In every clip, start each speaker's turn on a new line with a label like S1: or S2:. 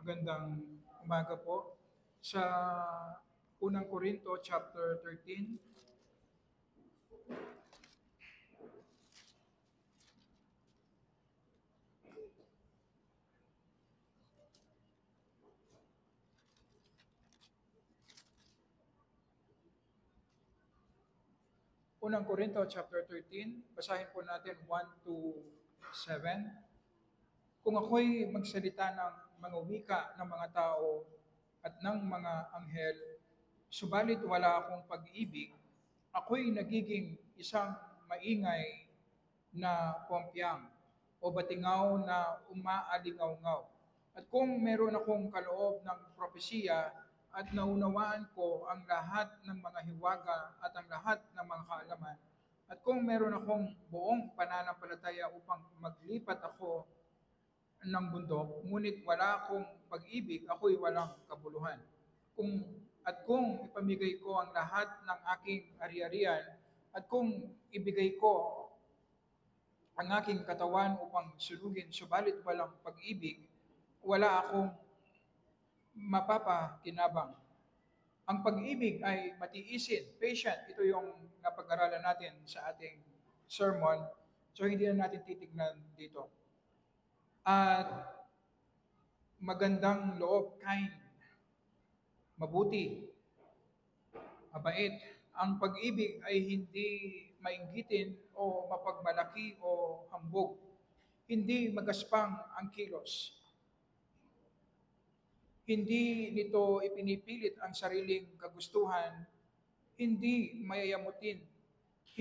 S1: Magandang umaga po. Sa unang Korinto chapter 13, unang Korinto chapter 13, basahin po natin 1 to 7. Kung ako'y magsalita ng mga wika ng mga tao at ng mga anghel, subalit wala akong pag-ibig, ako'y nagiging isang maingay na pumpyang o batingaw na umaalingaw-ngaw. At kung meron akong kaloob ng propesiya at naunawaan ko ang lahat ng mga hiwaga at ang lahat ng mga kaalaman, at kung meron akong buong pananampalataya upang maglipat ako ng bundok, ngunit wala akong pag-ibig, ako'y walang kabuluhan. Kung kung ipamigay ko ang lahat ng aking ari-arian at kung ibigay ko ang aking katawan upang sunugin, subalit walang pag-ibig, wala akong mapapakinabang. Ang pag-ibig ay matiisin, patient. Ito yung napag-aralan natin sa ating sermon. So hindi na natin titignan dito. At magandang loob, kind, mabuti, mabait. Ang pag-ibig ay hindi mainggitin o mapagmalaki o hambog. Hindi magaspang ang kilos. Hindi nito ipinipilit ang sariling kagustuhan, hindi mayayamutin,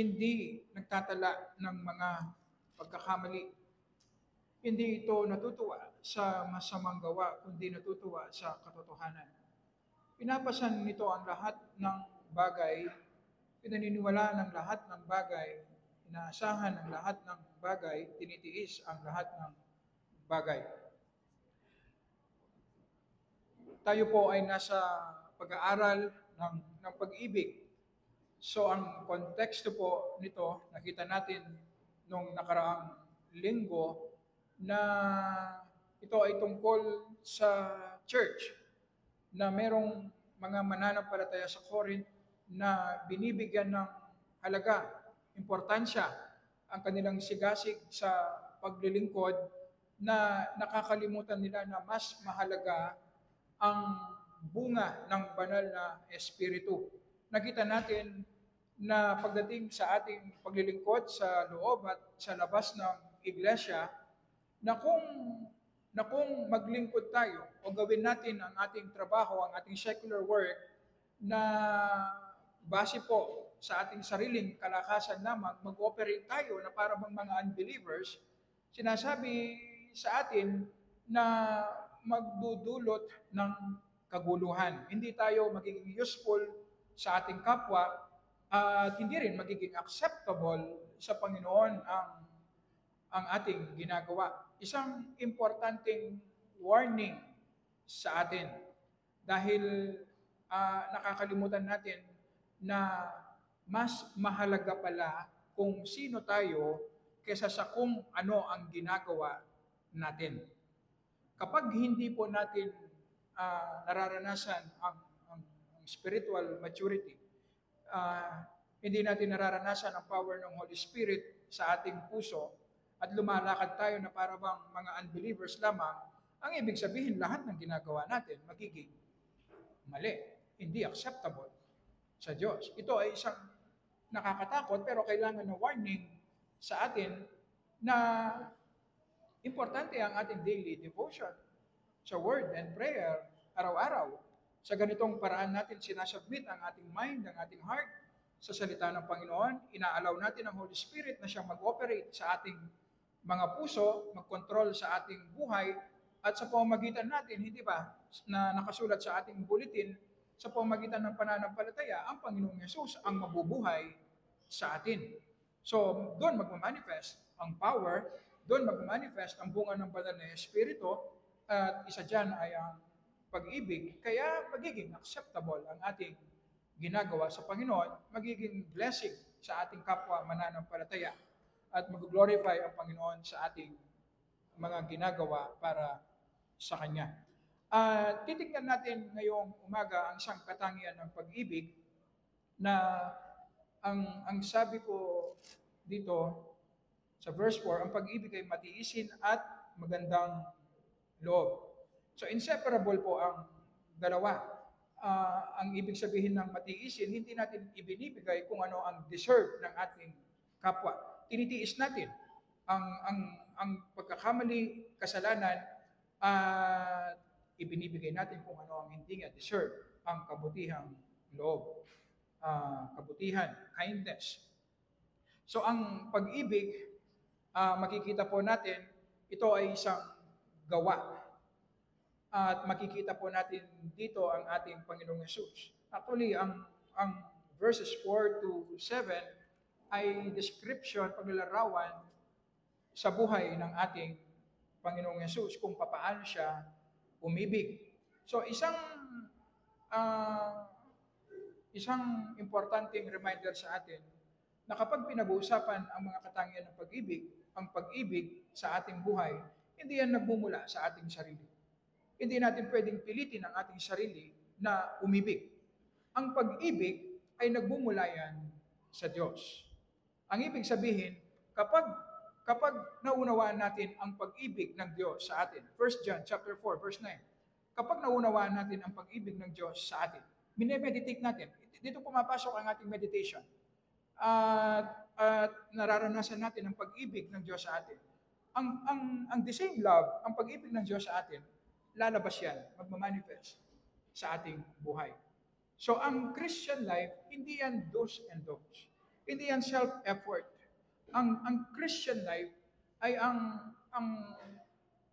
S1: hindi nagtatala ng mga pagkakamali. Hindi ito natutuwa sa masamang gawa, kundi natutuwa sa katotohanan. Pinapasan nito ang lahat ng bagay, pinaniniwala ng lahat ng bagay, inaasahan ang lahat ng bagay, tinitiis ang lahat ng bagay. Tayo po ay nasa pag-aaral ng pag-ibig. So ang konteksto po nito, nakita natin nung nakaraang linggo na ito ay tungkol sa church na merong mga mananampalataya sa Corinth na binibigyan ng halaga, importansya ang kanilang sigasig sa paglilingkod na nakakalimutan nila na mas mahalaga ang bunga ng banal na espiritu. Nakita natin na pagdating sa ating paglilingkod sa loob at sa labas ng iglesia, na kung maglingkod tayo o gawin natin ang ating trabaho, ang ating secular work na base po sa ating sariling kalakasan lamang, mag-operate tayo na para bang mga unbelievers, sinasabi sa atin na magdudulot ng kaguluhan. Hindi tayo magiging useful sa ating kapwa at hindi rin magiging acceptable sa Panginoon ang ating ginagawa. Isang importanteng warning sa atin dahil nakakalimutan natin na mas mahalaga pala kung sino tayo kesa sa kung ano ang ginagawa natin. Kapag hindi po natin nararanasan ang spiritual maturity, hindi natin nararanasan ang power ng Holy Spirit sa ating puso at lumalakad tayo na para bang mga unbelievers lamang, ang ibig sabihin lahat ng ginagawa natin magiging mali, hindi acceptable sa Diyos. Ito ay isang nakakatakot pero kailangan na warning sa atin na importante ang ating daily devotion sa word and prayer araw-araw. Sa ganitong paraan natin sinasubmit ang ating mind, ang ating heart sa salita ng Panginoon. Inaalaw natin ang Holy Spirit na siyang mag-operate sa ating mga puso, mag-control sa ating buhay, at sa pamamagitan natin, hindi ba, na nakasulat sa ating bulletin, sa pamamagitan ng pananampalataya, ang Panginoong Yesus ang mabubuhay sa atin. So, doon magmamanifest ang power, doon magmamanifest ang bunga ng banal na Espiritu, at isa dyan ay ang pag-ibig, kaya magiging acceptable ang ating ginagawa sa Panginoon, magiging blessing sa ating kapwa mananampalataya at mag-glorify ang Panginoon sa ating mga ginagawa para sa Kanya. Titignan natin ngayong umaga ang isang katangian ng pag-ibig na ang sabi ko dito sa verse 4, ang pag-ibig ay matiisin at magandang loob. So inseparable po ang dalawa. Ang ibig sabihin ng matiisin, hindi natin ibinibigay kung ano ang deserve ng ating kapwa. Tinitiis natin ang pagkakamali, kasalanan, at ibinibigay natin kung ano ang hindi nga deserve, ang kabutihang loob, kabutihan, kindness. So ang pag-ibig, makikita po natin, ito ay isang gawa. At makikita po natin dito ang ating Panginoong Yesus. Actually, ang verses 4 to 7 ay description, paglalarawan sa buhay ng ating Panginoong Yesus kung papaano siya umibig. So uh, isang importanteng reminder sa atin na kapag pinag-uusapan ang mga katangian ng pag-ibig, ang pag-ibig sa ating buhay, hindi yan nagmumula sa ating sarili. Hindi natin pwedeng pilitin ang ating sarili na umibig. Ang pag-ibig ay nagmumula yan sa Diyos. Ang ibig sabihin, kapag naunawaan natin ang pag-ibig ng Diyos sa atin, 1 John chapter 4 verse 9, kapag naunawaan natin ang pag-ibig ng Diyos sa atin, minemeditate natin. Dito pumapasok ang ating meditation. At nararanasan natin ang pag-ibig ng Diyos sa atin. Ang the same love, ang pag-ibig ng Diyos sa atin, lalabas yan, magmamanifest sa ating buhay. So ang Christian life, hindi yan do's and don'ts. Hindi yan self-effort. Ang Christian life ay ang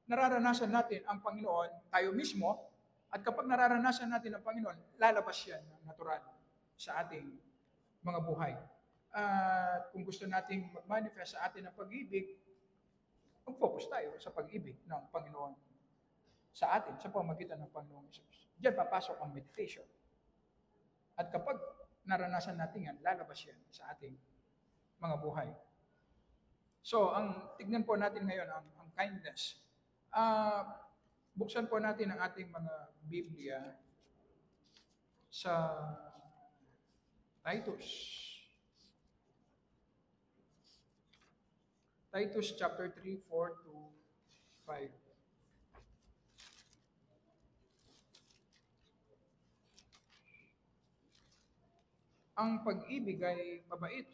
S1: nararanasan natin ang Panginoon, tayo mismo, at kapag nararanasan natin ang Panginoon, lalabas yan ng natural sa ating mga buhay. At kung gusto nating mag-manifest sa atin ang pag-ibig, mag-focus tayo sa pag-ibig ng Panginoon sa atin, sa pamagitan ng Panginoong Hesus. Diyan papasok ang meditation. At kapag naranasan natin yan, lalabas yan sa ating mga buhay. So, tignan po natin ngayon ang kindness. Buksan po natin ang ating mga Biblia sa Titus. Titus chapter 3, 4 to 5. Ang pag-ibig ay mabait.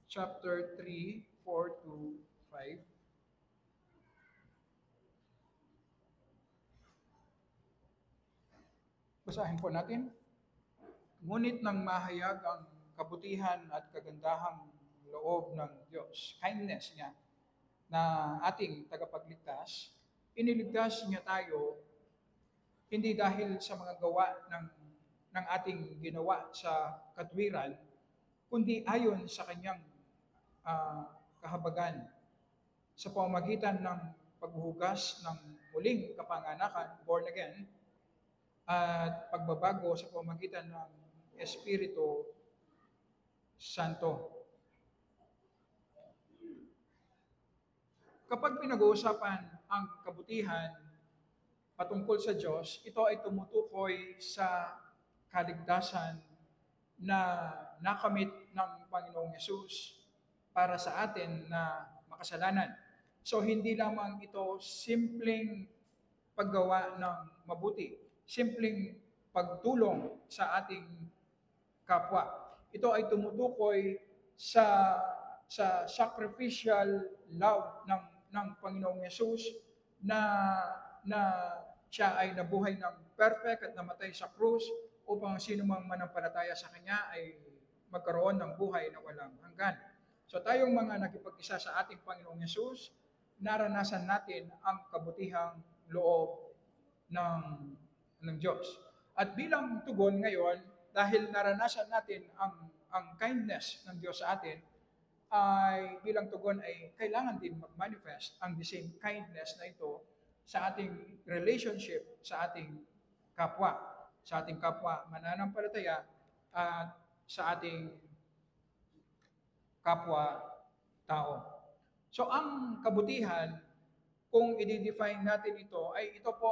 S1: Chapter 3, 4 to 5. Basahin po natin. Ngunit nang mahayag ang kabutihan at kagandahang loob ng Diyos, kindness niya, na ating tagapagligtas, iniligtas niya tayo hindi dahil sa mga gawa ng ating ginawa sa katwiran, kundi ayon sa kanyang kahabagan sa pamamagitan ng paghuhugas ng muling kapanganakan, born again, at pagbabago sa pamamagitan ng Espiritu Santo. Kapag pinag-uusapan ang kabutihan patungkol sa Diyos, ito ay tumutukoy sa kaligtasan na nakamit ng Panginoong Yesus para sa atin na makasalanan. So hindi lamang ito simpleng paggawa ng mabuti, simpleng pagtulong sa ating kapwa. Ito ay tumutukoy sa sacrificial love ng Panginoong Yesus na siya ay nabuhay ng perfect at namatay sa krus upang sino mang manampalataya sa Kanya ay magkaroon ng buhay na walang hanggan. So tayong mga nakipag-isa sa ating Panginoong Yesus, naranasan natin ang kabutihang loob ng Diyos. At bilang tugon ngayon, dahil naranasan natin ang kindness ng Diyos sa atin, ay bilang tugon ay kailangan din mag-manifest ang the same kindness na ito sa ating relationship sa ating kapwa, sa ating kapwa mananampalataya at sa ating kapwa-tao. So ang kabutihan, kung i-define natin ito, ay ito po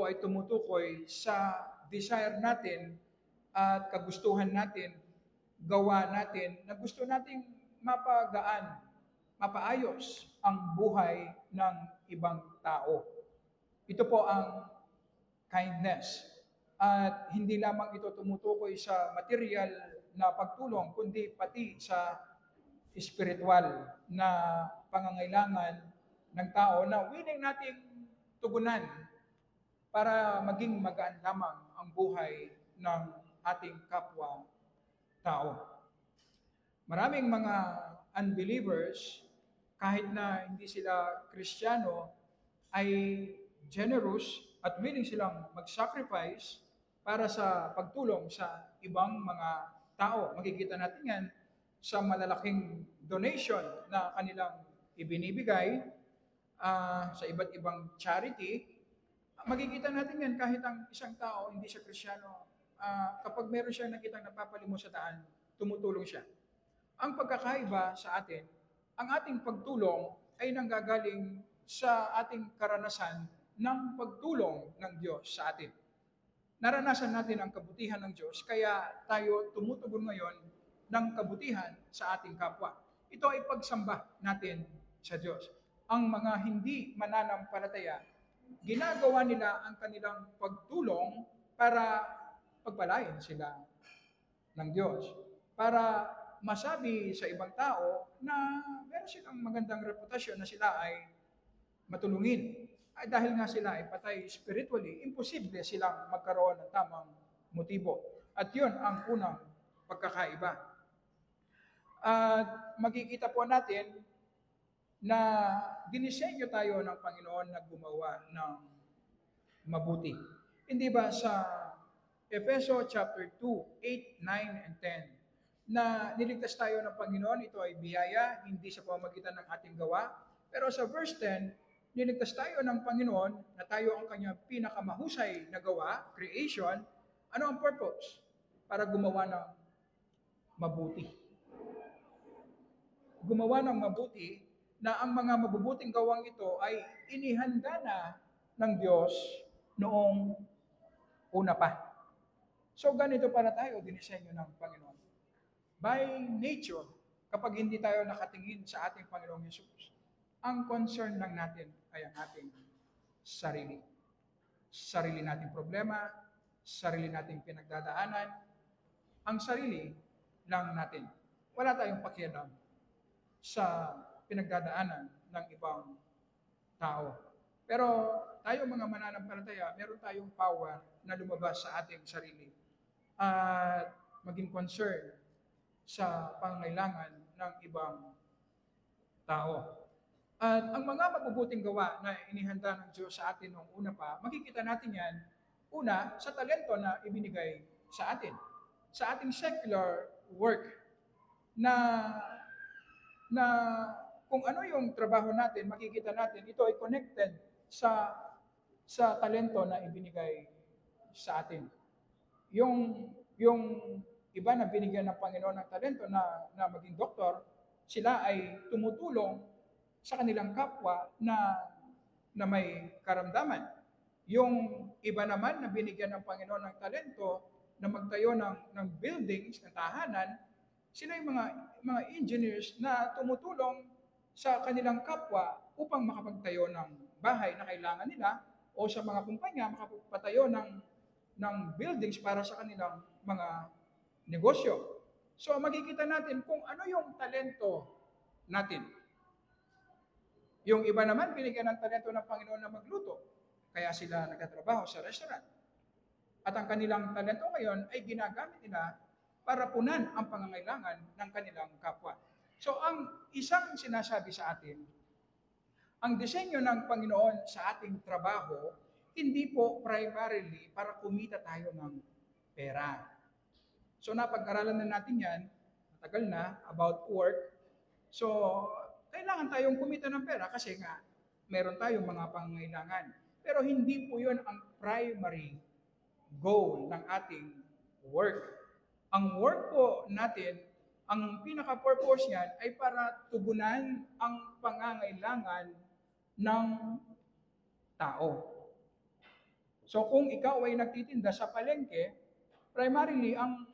S1: ay tumutukoy sa desire natin at kagustuhan natin, gawa natin na gusto nating mapagaan, mapaayos ang buhay ng ibang tao. Ito po ang kindness. At hindi lamang ito tumutukoy sa material na pagtulong, kundi pati sa spiritual na pangangailangan ng tao na willing nating tugunan para maging magaan lamang ang buhay ng ating kapwa-tao. Maraming mga unbelievers, kahit na hindi sila Kristiyano, ay generous at willing silang mag-sacrifice para sa pagtulong sa ibang mga tao. Makikita natin yan sa malalaking donation na kanilang ibinibigay sa iba't ibang charity. Makikita natin yan kahit ang isang tao, hindi siya Kristiyano, kapag meron siyang nakitang napapalimos sa daan, tumutulong siya. Ang pagkakaiba sa atin, ang ating pagtulong ay nanggagaling sa ating karanasan ng pagtulong ng Diyos sa atin. Naranasan natin ang kabutihan ng Diyos, kaya tayo tumutugon ngayon ng kabutihan sa ating kapwa. Ito ay pagsamba natin sa Diyos. Ang mga hindi mananampalataya, ginagawa nila ang kanilang pagtulong para pagpalain sila ng Diyos. Para masabi sa ibang tao na meron silang magandang reputasyon na sila ay matulungin. Ay dahil nga sila ay patay spiritually, imposible silang magkaroon ng tamang motibo. At yun ang unang pagkakaiba. At makikita po natin na dinisenyo tayo ng Panginoon na gumawa ng mabuti. Hindi ba sa Efeso chapter 2, 8, 9, and 10, na niligtas tayo ng Panginoon, ito ay biyaya, hindi sa pamamagitan ng ating gawa. Pero sa verse 10, niligtas tayo ng Panginoon na tayo ang kanyang pinakamahusay na gawa, creation. Ano ang purpose? Para gumawa ng mabuti. Gumawa ng mabuti na ang mga mabubuting gawang ito ay inihanda na ng Diyos noong una pa. So ganito para tayo dinisenyo ng Panginoon. By nature, kapag hindi tayo nakatingin sa ating Panginoong Yesus, ang concern lang natin ay ang ating sarili. Sarili nating problema, sarili nating pinagdadaanan, ang sarili lang natin. Wala tayong pakialam sa pinagdadaanan ng ibang tao. Pero tayo mga mananampalataya, meron tayong power na lumabas sa ating sarili at maging concern sa pangangailangan ng ibang tao. At ang mga mabubuting gawa na inihanda ng Diyos sa atin noong una pa, makikita natin yan, una, sa talento na ibinigay sa atin. Sa ating secular work na kung ano yung trabaho natin, makikita natin, ito ay connected sa talento na ibinigay sa atin. Yung iba na binigyan ng Panginoon ng talento na maging doktor, sila ay tumutulong sa kanilang kapwa na may karamdaman. Yung iba naman na binigyan ng Panginoon ng talento na magtayo ng buildings, ng tahanan, sila yung mga engineers na tumutulong sa kanilang kapwa upang makapagtayo ng bahay na kailangan nila o sa mga kumpanya makapagpatayo ng buildings para sa kanilang mga negosyo. So makikita natin kung ano yung talento natin. Yung iba naman, binigyan ng talento ng Panginoon na magluto. Kaya sila nagtatrabaho sa restaurant. At ang kanilang talento ngayon ay ginagamit nila para punan ang pangangailangan ng kanilang kapwa. So ang isang sinasabi sa atin, ang disenyo ng Panginoon sa ating trabaho, hindi po primarily para kumita tayo ng pera. So napag-aralan na natin yan, matagal na, about work. So kailangan tayong kumita ng pera kasi nga meron tayong mga pangangailangan. Pero hindi po yun ang primary goal ng ating work. Ang work po natin, ang pinaka-purpose niyan ay para tugunan ang pangangailangan ng tao. So kung ikaw ay nagtitinda sa palengke, primarily ang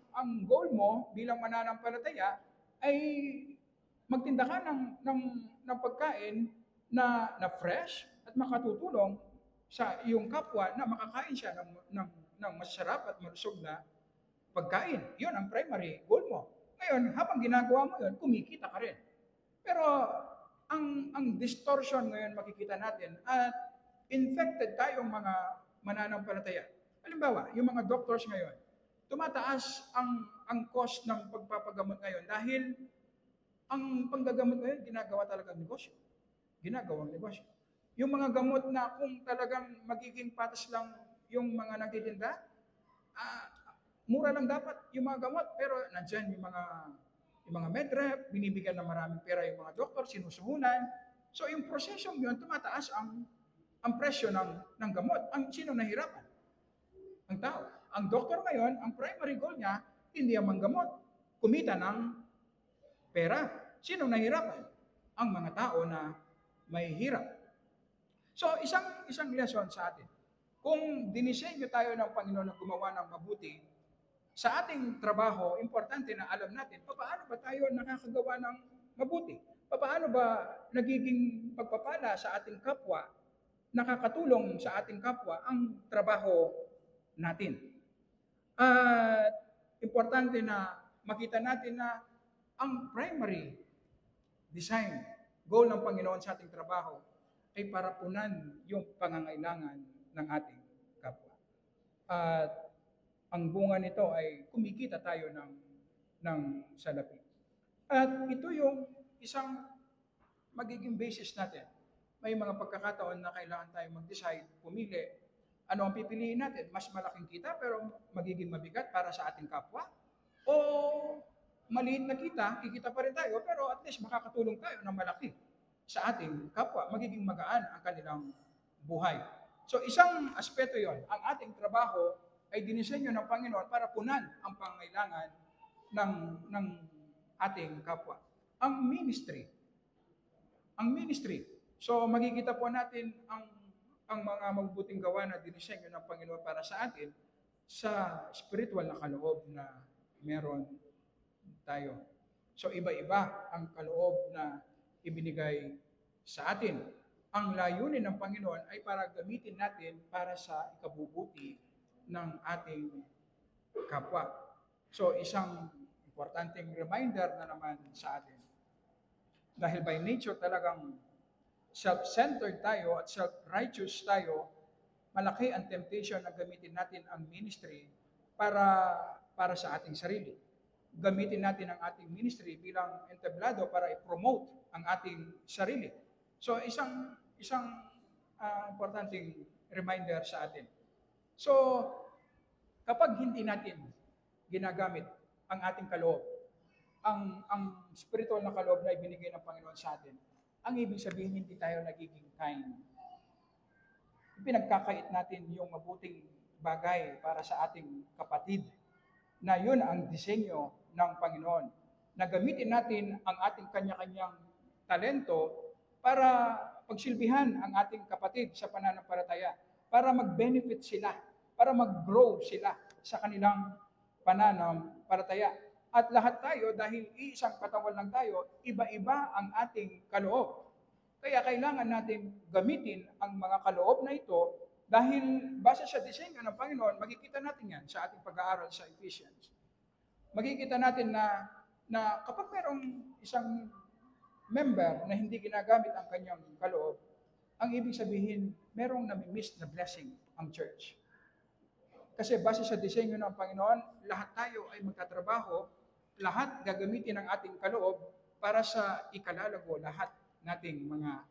S1: goal mo bilang mananampalataya ay magtinda ka ng pagkain na fresh at makatutulong sa iyong kapwa na makakain siya ng masarap at malusog na pagkain. Yun ang primary goal mo. Ngayon, habang ginagawa mo yun, kumikita ka rin. Pero ang distortion ngayon makikita natin at infected tayong mga mananampalataya. Halimbawa, yung mga doctors ngayon, tumataas ang cost ng pagpapagamot ngayon dahil ang panggagamot ngayon ginagawa talagang negosyo. Ginagawang negosyo. Yung mga gamot na kung talagang magiging patas lang yung mga nagtitinda, mura lang dapat yung mga gamot, pero nandyan yung mga medrep, binibigyan ng maraming pera yung mga doktor, sinusuhunan. So yung prosesong yun, tumataas ang presyo ng gamot. Sino nahirapan? Ang tao. Ang doktor ngayon, ang primary goal niya, hindi ang manggamot, kumita ng pera. Sino nahirapan? Ang mga tao na may hirap. So isang lesson sa atin. Kung dinisenyo tayo ng Panginoon na gumawa ng mabuti, sa ating trabaho, importante na alam natin, paano ba tayo nakakagawa ng mabuti? Paano ba nagiging pagpapala sa ating kapwa, nakakatulong sa ating kapwa ang trabaho natin? At importante na makita natin na ang primary design, goal ng Panginoon sa ating trabaho ay para punan yung pangangailangan ng ating kapwa. At ang bunga nito ay kumikita tayo ng salapi. At ito yung isang magiging basis natin. May mga pagkakataon na kailangan tayo mag-decide, pumili. Ano ang pipiliin natin? Mas malaking kita pero magiging mabigat para sa ating kapwa? O maliit na kita, kikita pa rin tayo, pero at least makakatulong tayo ng malaki sa ating kapwa. Magiging magaan ang kanilang buhay. So isang aspeto yon, ang ating trabaho ay dinisenyo ng Panginoon para punan ang pangailangan ng ating kapwa. Ang ministry. So makikita po natin ang mga mabubuting gawa na dinisenyo ng Panginoon para sa atin sa spiritual na kaloob na meron tayo. So iba-iba ang kaloob na ibinigay sa atin. Ang layunin ng Panginoon ay para gamitin natin para sa ikabubuti ng ating kapwa. So isang importanteng reminder na naman sa atin. Dahil by nature talagang self-centered tayo at self-righteous tayo, malaki ang temptation na gamitin natin ang ministry para sa ating sarili. Gamitin natin ang ating ministry bilang entablado para i-promote ang ating sarili. So isang importanteng reminder sa atin. So, kapag hindi natin ginagamit ang ating kaloob, ang spiritual na kaloob na ibinigay ng Panginoon sa atin, ang ibig sabihin hindi tayo nagiging kind. Pinagkakait natin yung mabuting bagay para sa ating kapatid, na yun ang disenyo ng Panginoon. Na gamitin natin ang ating kanya-kanyang talento para pagsilbihan ang ating kapatid sa pananampalataya, para mag-benefit sila, para mag-grow sila sa kanilang pananampalataya. At lahat tayo, dahil iisang katawan lang tayo, iba-iba ang ating kaloob. Kaya kailangan natin gamitin ang mga kaloob na ito dahil base sa disenyo ng Panginoon, makikita natin yan sa ating pag-aaral sa Ephesians. Makikita natin na kapag merong isang member na hindi ginagamit ang kanyang kaloob, ang ibig sabihin, merong nami-miss na blessing ang church. Kasi base sa disenyo ng Panginoon, lahat tayo ay magtatrabaho, lahat gagamitin ang ating kaloob para sa ikalalago lahat nating mga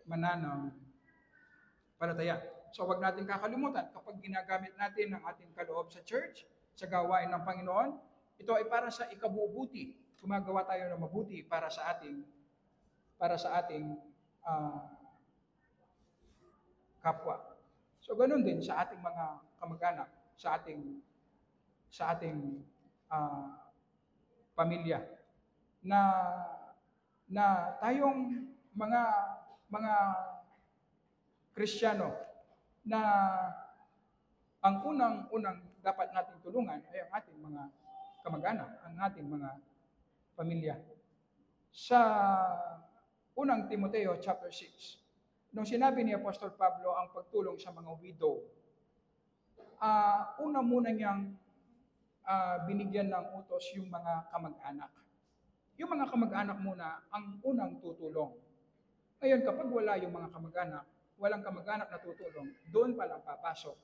S1: mananampalataya. So wag natin kakalimutan, kapag ginagamit natin ang ating kaloob sa church, sa gawain ng Panginoon, ito ay para sa ikabubuti. Gumagawa tayo ng mabuti para sa ating kapwa. So ganun din sa ating mga kamag-anak, sa ating ah, pamilya na tayong mga Kristiyano na ang unang-unang dapat nating tulungan ay ang ating mga kamag-anak, ang ating mga pamilya. Sa unang Timoteo chapter 6, nung sinabi ni Apostol Pablo ang pagtulong sa mga widow, una muna niyang binigyan ng utos yung mga kamag-anak. Yung mga kamag-anak muna ang unang tutulong. Ngayon, kapag wala yung mga kamag-anak, walang kamag-anak na tutulong, doon pa lang papasok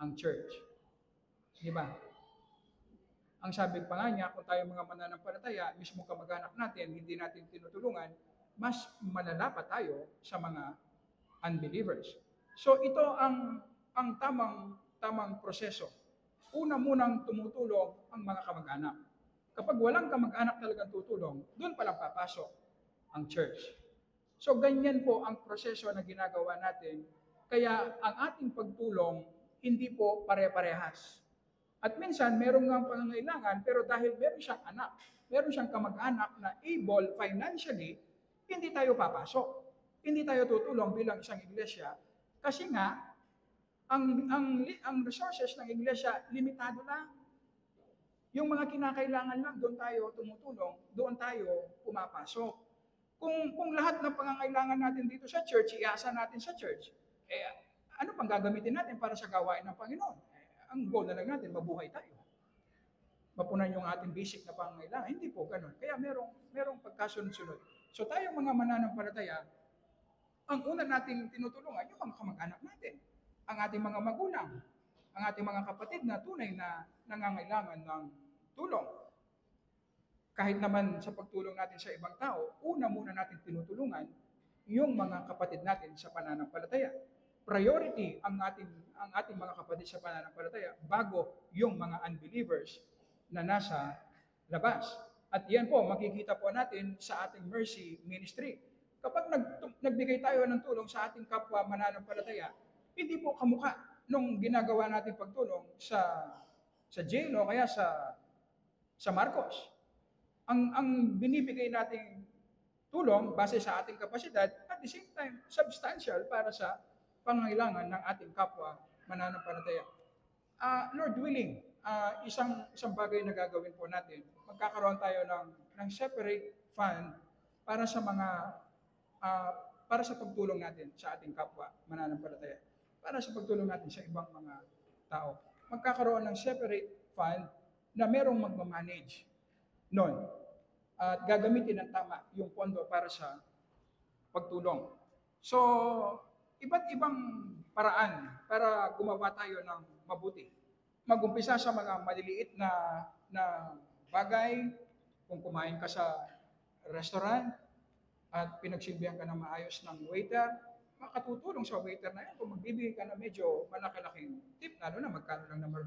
S1: ang church. Di ba? Ang sabi pa nga niya, kung tayo mga mananampalataya, mismo kamag-anak natin, hindi natin tinutulungan, mas malala pa tayo sa mga unbelievers. So ito ang tamang proseso. Una munang tumutulong ang mga kamag-anak. Kapag walang kamag-anak talagang tutulong, doon pa lang papasok ang church. So ganyan po ang proseso na ginagawa natin. Kaya ang ating pagtulong, hindi po pare-parehas. At minsan, meron nga pangangailangan, pero dahil meron siyang anak, meron siyang kamag-anak na able financially, hindi tayo papasok. Hindi tayo tutulong bilang isang iglesia. Kasi nga, ang resources ng iglesia, limitado lang. Yung mga kinakailangan lang, doon tayo tumutulong, doon tayo pumapasok. Kung lahat ng pangangailangan natin dito sa church, iasa natin sa church, ano pang gagamitin natin para sa gawain ng Panginoon? Ang goal na lang natin, mabuhay tayo. Mapunan yung ating basic na pangangailangan. Hindi po ganun. Kaya merong pagkasunod-sunod. So tayong mga mananampalataya, ang una nating tinutulungan, yung mga kamag-anak natin, ang ating mga magulang, ang ating mga kapatid na tunay na nangangailangan ng tulong. Kahit naman sa pagtulong natin sa ibang tao, una muna natin tinutulungan yung mga kapatid natin sa pananampalataya. Priority ang ating mga kapatid sa pananampalataya bago yung mga unbelievers na nasa labas. At yan po, makikita po natin sa ating mercy ministry. Kapag nagbigay tayo ng tulong sa ating kapwa mananampalataya, hindi po kamukha nung ginagawa natin pagtulong sa jail o kaya sa Marcos. Ang binibigay nating tulong base sa ating kapasidad, at the same time, substantial para sa pangangailangan ng ating kapwa mananampalataya. Lord willing, isang bagay na gagawin po natin, magkakaroon tayo ng separate fund para sa para sa pagtulong natin sa ating kapwa mananampalataya, para sa pagtulong natin sa ibang mga tao. Magkakaroon ng separate fund na merong magmamanage noon at gagamitin ng tama yung pondo para sa pagtulong. So, iba't ibang paraan para gumawa tayo ng mabuti. Mag-umpisa sa mga maliliit na bagay, kung kumain ka sa restaurant at pinagsilbihan ka ng maayos ng waiter, makatutulong sa waiter na yan kung magbibigay ka na medyo malaki-laking tip, lalo na magkano lang naman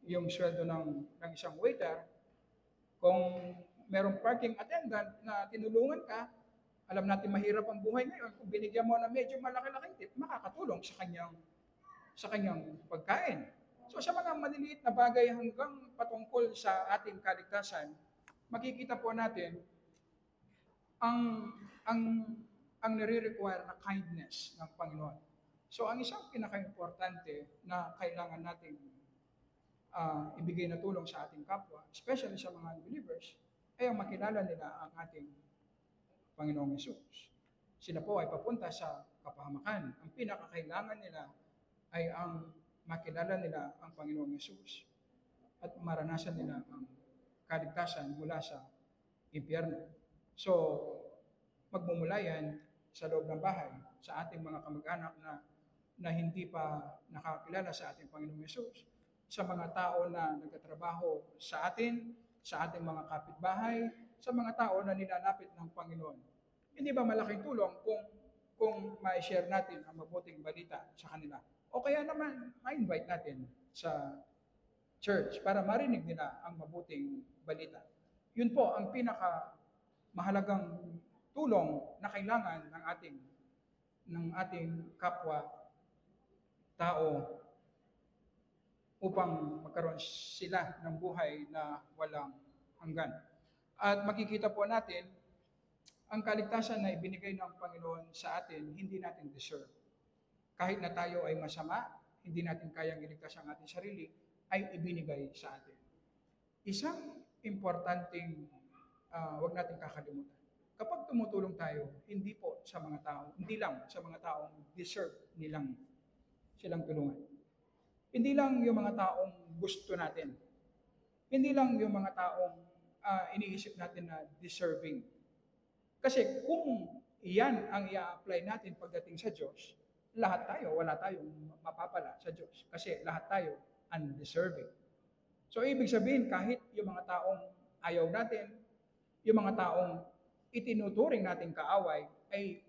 S1: yung sweldo ng isang waiter. Kung merong parking attendant na tinulungan ka, alam natin mahirap ang buhay ngayon, kung binigyan mo na medyo malaki-laking tip, makakatulong sa kanyang pagkain. So sa mga maliliit na bagay hanggang patungkol sa ating kaligtasan, makikita po natin ang nire-require na kindness ng Panginoon. So ang isang pinaka-importante na kailangan nating ibigay na tulong sa ating kapwa, especially sa mga unbelievers, ay ang makilala nila ang ating Panginoong Hesus. Sila po ay papunta sa kapahamakan. Ang pinakakailangan nila ay ang makilala nila ang Panginoong Hesus at maranasan nila ang kaligtasan mula sa impyerno. So, magmumula yan sa loob ng bahay, sa ating mga kamag-anak na hindi pa nakakilala sa ating Panginoong Hesus, sa mga tao na nagtatrabaho sa atin, sa ating mga kapitbahay, sa mga tao na nilalapit ng Panginoon. Hindi ba malaking tulong kung ma-share natin ang mabuting balita sa kanila? O kaya naman, ma-invite natin sa church para marinig nila ang mabuting balita. Yun po ang pinaka-mahalagang tulong na kailangan ng ating kapwa tao upang magkaroon sila ng buhay na walang hanggan. At makikita po natin, ang kaligtasan na ibinigay ng Panginoon sa atin, hindi natin deserve. Kahit na tayo ay masama, hindi natin kayang iligtas ang ating sarili, ay ibinigay sa atin. Isang importanteng wag natin kakalimutan. Kapag tumutulong tayo, hindi po sa mga tao, hindi lang sa mga taong deserve nilang silang tulungan. Hindi lang yung mga taong gusto natin. Hindi lang yung mga taong iniisip natin na deserving. Kasi kung iyan ang i-apply natin pagdating sa Diyos, lahat tayo, wala tayong mapapala sa Diyos. Kasi lahat tayo undeserving. So ibig sabihin, kahit yung mga taong ayaw natin, yung mga taong itinuturing nating kaaway, ay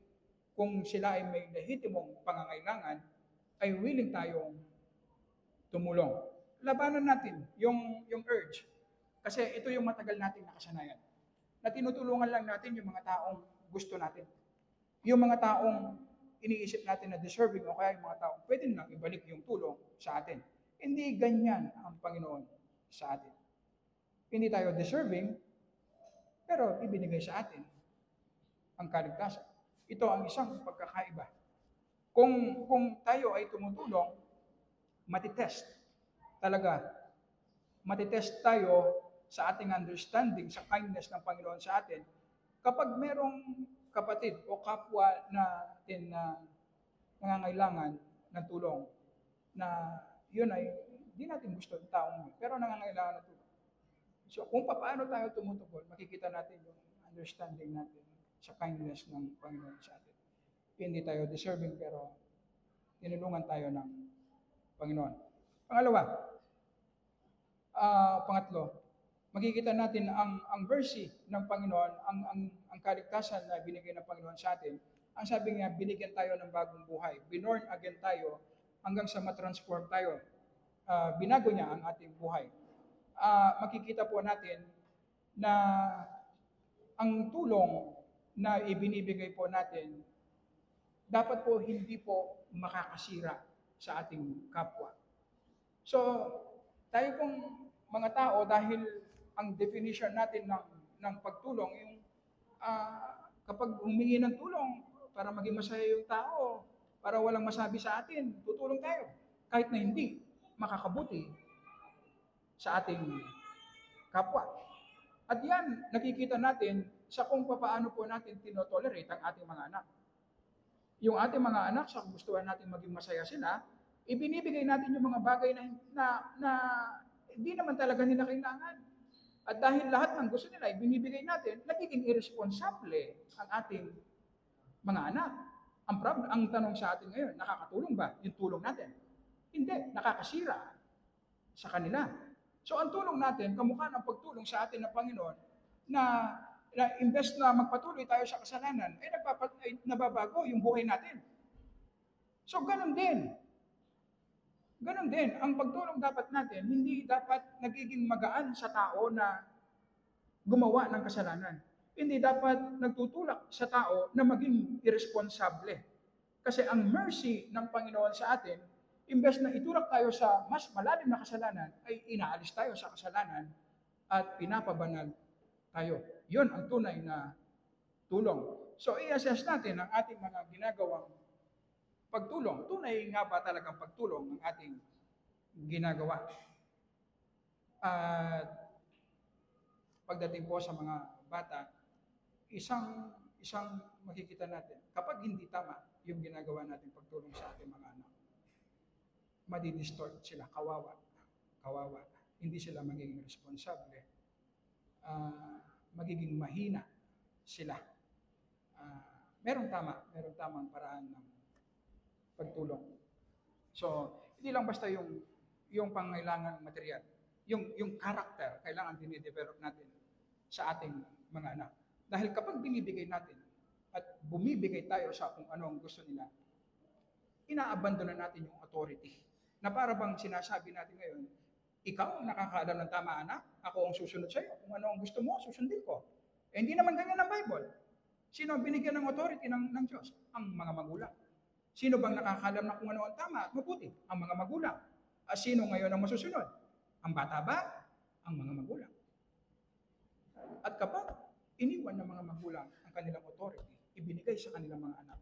S1: kung sila ay may lehitimong pangangailangan, ay willing tayong tumulong. Labanan natin yung urge. Kasi ito yung matagal nating nakasanayan. Na tinutulungan lang natin yung mga taong gusto natin. Yung mga taong iniisip natin na deserving o kaya yung mga taong pwede lang ibalik yung tulong sa atin. Hindi ganyan ang Panginoon sa atin. Hindi tayo deserving, pero ibinigay sa atin ang kaligtasan. Ito ang isang pagkakaiba. Kung tayo ay tumutulong, matitest. Talaga, matitest tayo sa ating understanding, sa kindness ng Panginoon sa atin, kapag merong kapatid o kapwa natin na nangangailangan ng tulong, na yun ay hindi natin gusto ng taong yun, pero nangangailangan ng tulong. So kung paano tayo tumutugol, makikita natin yung understanding natin sa kindness ng Panginoon sa atin. Hindi tayo deserving, pero tinulungan tayo ng Panginoon. Pangatlo, makikita natin ang mercy ng Panginoon, ang kaligtasan na binigay ng Panginoon sa atin. Ang sabi niya, binigyan tayo ng bagong buhay. Binorn again tayo hanggang sa matransform tayo. Binago niya ang ating buhay. Makikita po natin na ang tulong na ibinibigay po natin, dapat po hindi po makakasira sa ating kapwa. So, tayo pong mga tao, dahil ang definition natin ng pagtulong, yung kapag humingi ng tulong para maging masaya yung tao, para walang masabi sa atin, tutulong tayo. Kahit na hindi makakabuti sa ating kapwa. At yan, nakikita natin sa kung paano po natin tinotolerate ang ating mga anak. Yung ating mga anak, sa gustuhan natin maging masaya sila, ibinibigay natin yung mga bagay na hindi naman talaga nila kailangan. At dahil lahat ng gusto nila, ibinibigay natin, nagiging irresponsable ang ating mga anak. Ang tanong sa atin ngayon, nakakatulong ba yung tulong natin? Hindi, nakakasira sa kanila. So ang tulong natin, kamukha ng pagtulong sa atin ng Panginoon, na imbes na magpatuloy tayo sa kasalanan, ay nababago yung buhay natin. So ganun din. Ganun din, ang pagtulong dapat natin, hindi dapat nagiging magaan sa tao na gumawa ng kasalanan. Hindi dapat nagtutulak sa tao na maging irresponsable. Kasi ang mercy ng Panginoon sa atin, imbes na itulak tayo sa mas malalim na kasalanan, ay inaalis tayo sa kasalanan at pinapabanal tayo. Yun ang tunay na tulong. So i-assess natin ang ating mga ginagawang pagtulong. Tunay nga ba talagang pagtulong ang ating ginagawa? At pagdating po sa mga bata, isang makikita natin, kapag hindi tama yung ginagawa natin pagtulong sa ating mga anak, madidistort sila, kawawa. Hindi sila magiging responsable. Magiging mahina sila. Merong tamang paraan ng pagtulong. So, hindi lang basta yung pangailangan material. Yung character, kailangan dinidevelop natin sa ating mga anak. Dahil kapag binibigay natin at bumibigay tayo sa kung ano ang gusto nila, inaabandona natin yung authority. Na para bang sinasabi natin ngayon, ikaw ang nakakaalam ng tama, anak, ako ang susunod sa iyo. Kung ano ang gusto mo, susundin ko. Hindi naman ganyan ang Bible. Sino ang binigyan ng authority ng Diyos? Ang mga magulang. Sino bang nakakalam na kung ano ang tama at mabuti? Ang mga magulang. Sino ngayon ang masusunod? Ang bata ba? Ang mga magulang. At kapag iniwan ng mga magulang ang kanilang authority, ibinigay sa kanilang mga anak,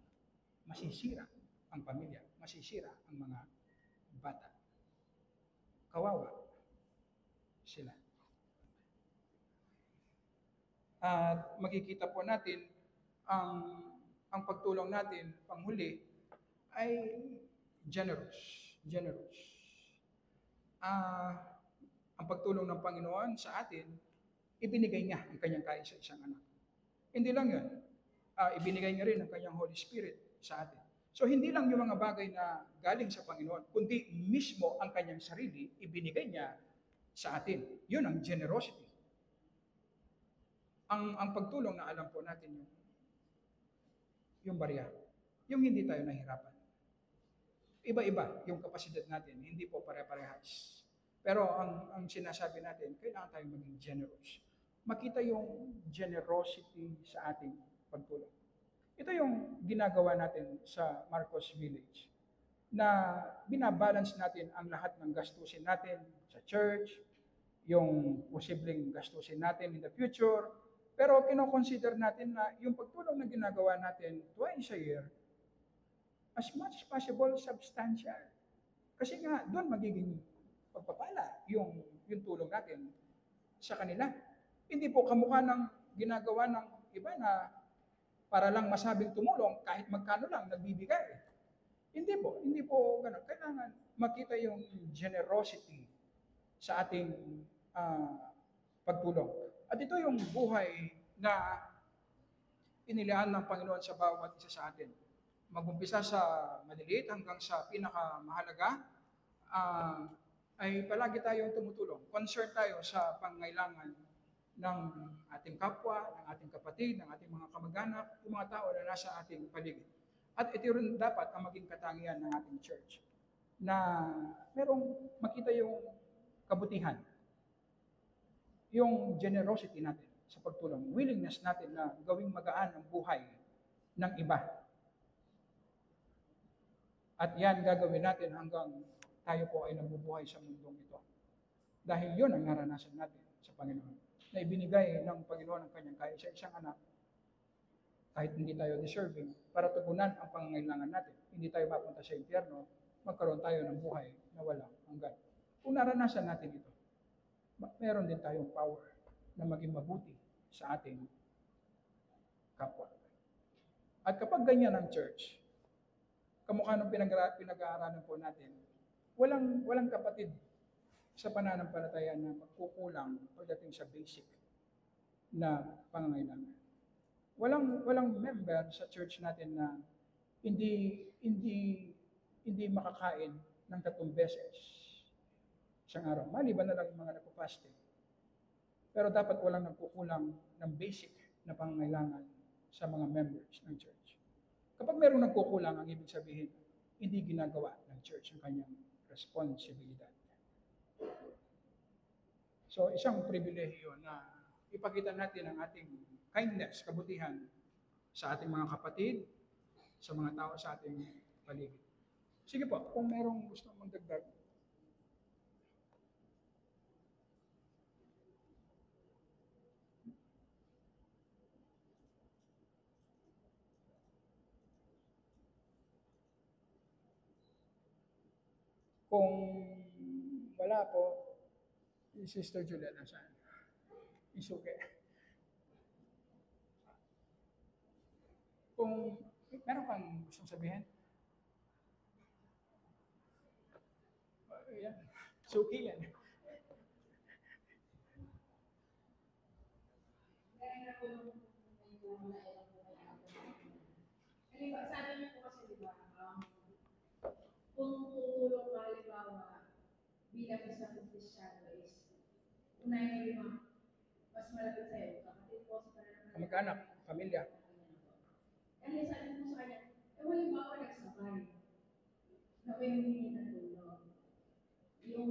S1: masisira ang pamilya, masisira ang mga bata. Kawawa sila. At makikita po natin ang pagtulong natin panghuli ay generous. Generous. Ang pagtulong ng Panginoon sa atin, ibinigay niya ang kanyang kaisa-isang anak. Hindi lang yun. Ibinigay niya rin ang kanyang Holy Spirit sa atin. So hindi lang yung mga bagay na galing sa Panginoon, kundi mismo ang kanyang sarili, ibinigay niya sa atin. Yun ang generosity. Ang pagtulong na alam po natin yung barya. Yung hindi tayo nahirapan. Iba-iba yung kapasidad natin, hindi po pare-parehas. Pero ang sinasabi natin, kailangan tayong maging generous. Makita yung generosity sa ating pagtulong. Ito yung ginagawa natin sa Marcos Village, na binabalance natin ang lahat ng gastusin natin sa church, yung posibleng gastusin natin in the future, pero kinoconsider natin na yung pagtulong na ginagawa natin twice a year, as much as possible, substantial. Kasi nga, doon magiging pagpapala yung tulong natin sa kanila. Hindi po kamukha ng ginagawa ng iba na para lang masabing tumulong, kahit magkano lang, nagbibigay. Hindi po ganun. Kailangan makita yung generosity sa ating pagtulong. At ito yung buhay na inilaan ng Panginoon sa bawat isa sa atin. Mag-umpisa sa maliliit hanggang sa pinakamahalaga, ay palagi tayong tumutulong. Concerned tayo sa pangangailangan ng ating kapwa, ng ating kapatid, ng ating mga kamag-anak, yung mga tao na nasa ating paligid. At ito rin dapat ang maging katangian ng ating church, na merong makita yung kabutihan, yung generosity natin sa pagtulong, willingness natin na gawing magaan ang buhay ng iba. At yan gagawin natin hanggang tayo po ay nabubuhay sa mundong ito. Dahil yun ang naranasan natin sa Panginoon, na ibinigay ng Panginoon ang kanyang kaisa-isang anak, kahit hindi tayo deserving, para tugunan ang pangangailangan natin. Hindi tayo mapunta sa impyerno, magkaroon tayo ng buhay na walang hanggan. Kung naranasan natin ito, meron din tayong power na maging mabuti sa ating kapwa. At kapag ganyan ang church, kamukha ng pinag-aaralan po natin, walang kapatid sa pananampalataya na magkukulang pagdating sa basic na pangangailangan. Walang member sa church natin na hindi makakain ng 3 beses isang araw. Maliban na lang yung mga nagpo-fasting. Pero dapat walang nagkukulang ng basic na pangangailangan sa mga members ng church. Kapag mayroong nagkukulang, ang ibig sabihin, hindi ginagawa ng church ang kanyang responsibilidad. So, isang pribilehiyo na ipakita natin ang ating kindness, kabutihan sa ating mga kapatid, sa mga tao sa ating paligid. Sige po, kung merong gusto mong dagdag. Kung wala po, si Sister Juliet nasaan? Isuke. Kung meron kang gustong sabihin, yan. Suki yan.
S2: Sabi niyo po kasi, di ba, kung tutulong ka, halimbawa, bilang isang Kristiyano is, unahin niyo yung mas malapit sa'yo, kapatid po sa
S1: Kamag-anak, pamilya.
S2: Kasi sabi mo sa kanya, halimbawa nagsabay, na may humingi ng tulong. Yung,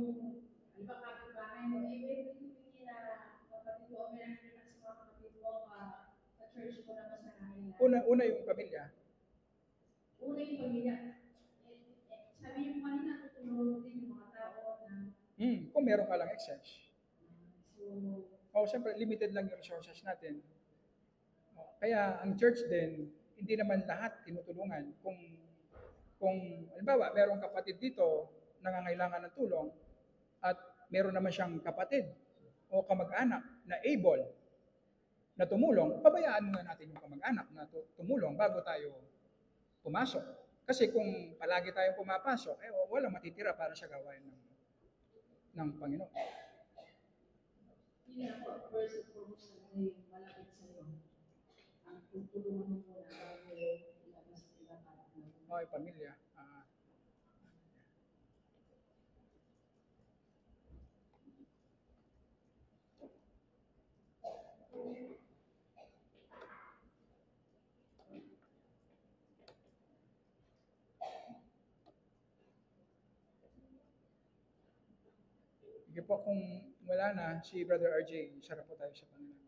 S2: halimbawa kapitbahay mo, may humingi na kapatid mo, may nakikita sa mga kapatid mo, sa church mo na mas nangangailangan.
S1: Una yung pamilya.
S2: Una yung pamilya. sabi niyo po kanina, tutulungan din yung mga tao na,
S1: Kung meron ka lang excess.
S2: so,
S1: Siyempre, limited lang yung resources natin. Kaya ang church din, hindi naman lahat tinutulungan. Kung halimbawa, merong kapatid dito nangangailangan ng tulong at meron naman siyang kapatid o kamag-anak na able na tumulong, pabayaan muna natin yung kamag-anak na tumulong bago tayo pumasok. Kasi kung palagi tayong pumapasok, walang matitira para sa gawain ng Panginoon.
S2: yun na po, first and foremost na yung malapit sa iyo. Ang tutulungan mo muna bago ilabas nila para
S1: Okay, pamilya. Sige po, kung wala na, si Brother RJ, sarap po tayo sa Panginoon.